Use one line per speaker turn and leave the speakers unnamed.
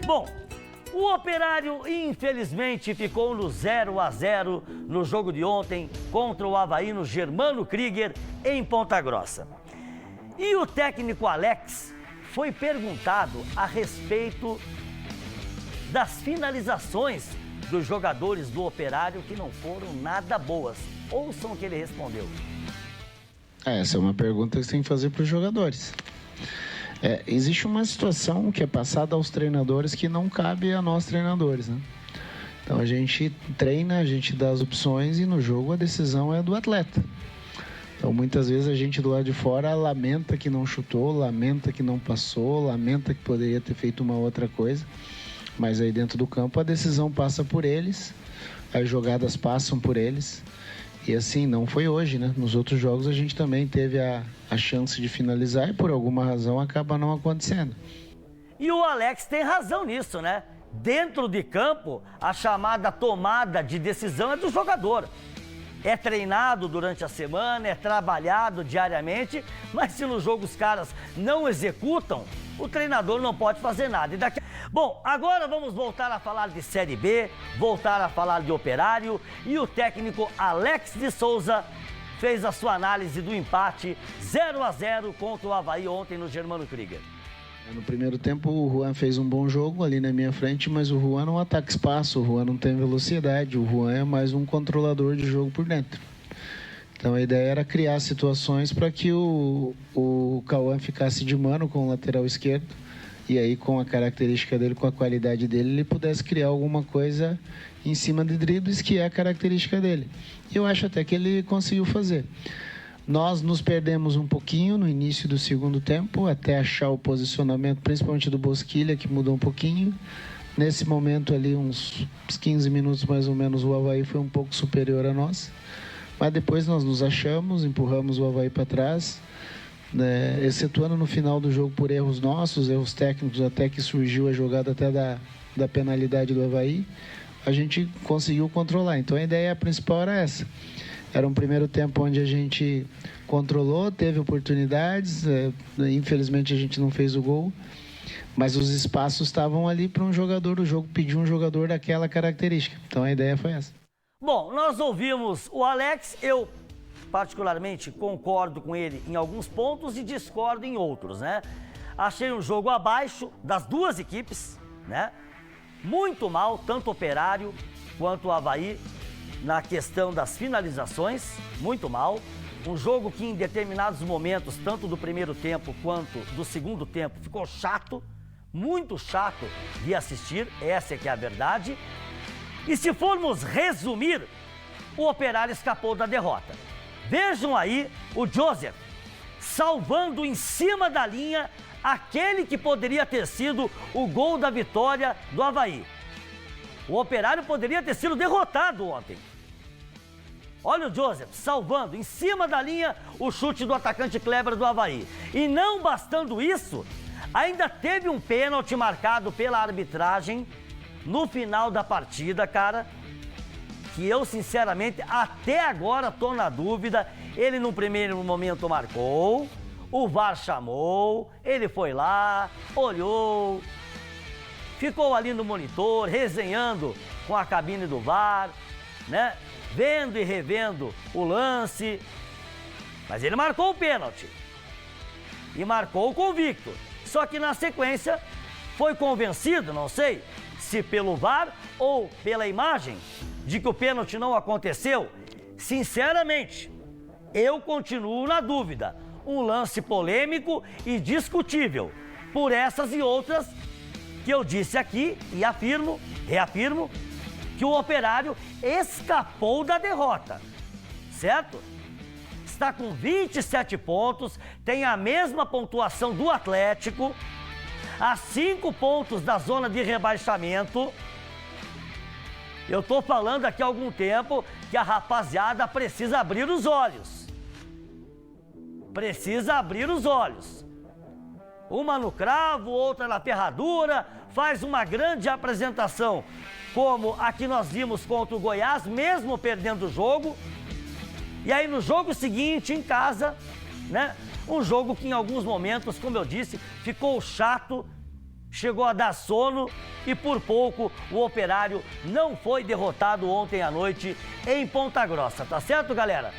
Bom, o Operário infelizmente ficou no 0-0 no jogo de ontem contra o Avaí no Germano Krieger em Ponta Grossa. E o técnico Alex foi perguntado a respeito das finalizações dos jogadores do Operário que não foram nada boas. Ouçam o que ele respondeu.
Essa é uma pergunta que você tem que fazer para os jogadores. Existe uma situação que é passada aos treinadores que não cabe a nós treinadores, né? Então a gente treina, a gente dá as opções e no jogo a decisão é do atleta. Então muitas vezes a gente do lado de fora lamenta que não chutou, lamenta que não passou, lamenta que poderia ter feito uma outra coisa. Mas aí dentro do campo a decisão passa por eles, as jogadas passam por eles. E assim, não foi hoje, né? Nos outros jogos a gente também teve a chance de finalizar e por alguma razão acaba não acontecendo.
E o Alex tem razão nisso, né? Dentro de campo, a chamada tomada de decisão é do jogador. É treinado durante a semana, é trabalhado diariamente, mas se no jogo os caras não executam, o treinador não pode fazer nada. Bom, agora vamos voltar a falar de Série B, voltar a falar de Operário e o técnico Alex de Souza fez a sua análise do empate 0-0 contra o Avaí ontem no Germano Krieger.
No primeiro tempo o Juan fez um bom jogo ali na minha frente, mas o Juan não ataca espaço, o Juan não tem velocidade, o Juan é mais um controlador de jogo por dentro. Então a ideia era criar situações para que o Cauã ficasse de mano com o lateral esquerdo e aí com a característica dele, com a qualidade dele, ele pudesse criar alguma coisa em cima de dribles, que é a característica dele. E eu acho até que ele conseguiu fazer. Nós nos perdemos um pouquinho no início do segundo tempo, até achar o posicionamento, principalmente do Bosquilha, que mudou um pouquinho. Nesse momento ali, uns 15 minutos mais ou menos, o Avaí foi um pouco superior a nós. Mas depois nós nos achamos, empurramos o Avaí para trás, né, excetuando no final do jogo por erros nossos, erros técnicos, até que surgiu a jogada até da penalidade do Avaí, a gente conseguiu controlar. Então a ideia principal era essa. Era um primeiro tempo onde a gente controlou, teve oportunidades, infelizmente a gente não fez o gol, mas os espaços estavam ali para um jogador, o jogo pediu um jogador daquela característica. Então a ideia foi essa.
Bom, nós ouvimos o Alex, eu particularmente concordo com ele em alguns pontos e discordo em outros, né? Achei um jogo abaixo das duas equipes, né? Muito mal, tanto o Operário quanto o Avaí, na questão das finalizações, muito mal. Um jogo que em determinados momentos, tanto do primeiro tempo quanto do segundo tempo, ficou chato, muito chato de assistir, essa é que é a verdade. E se formos resumir, o Operário escapou da derrota. Vejam aí o Joseph salvando em cima da linha aquele que poderia ter sido o gol da vitória do Avaí. O Operário poderia ter sido derrotado ontem. Olha o Joseph salvando em cima da linha o chute do atacante Kleber do Avaí. E não bastando isso, ainda teve um pênalti marcado pela arbitragem no final da partida, cara, que eu sinceramente até agora tô na dúvida. Ele no primeiro momento marcou, o VAR chamou, ele foi lá, olhou, ficou ali no monitor, resenhando com a cabine do VAR, né? Vendo e revendo o lance, mas ele marcou o pênalti e marcou o convicto. Só que na sequência foi convencido, não sei se pelo VAR ou pela imagem, de que o pênalti não aconteceu. Sinceramente, eu continuo na dúvida. Um lance polêmico e discutível, por essas e outras que eu disse aqui e afirmo, reafirmo, que o Operário escapou da derrota, certo? Está com 27 pontos, tem a mesma pontuação do Atlético, a 5 pontos da zona de rebaixamento. Eu estou falando aqui há algum tempo que a rapaziada precisa abrir os olhos. Precisa abrir os olhos. Uma no cravo, outra na ferradura, faz uma grande apresentação, como a que nós vimos contra o Goiás, mesmo perdendo o jogo. E aí no jogo seguinte, em casa, né? Um jogo que em alguns momentos, como eu disse, ficou chato, chegou a dar sono e por pouco o Operário não foi derrotado ontem à noite em Ponta Grossa, tá certo, galera?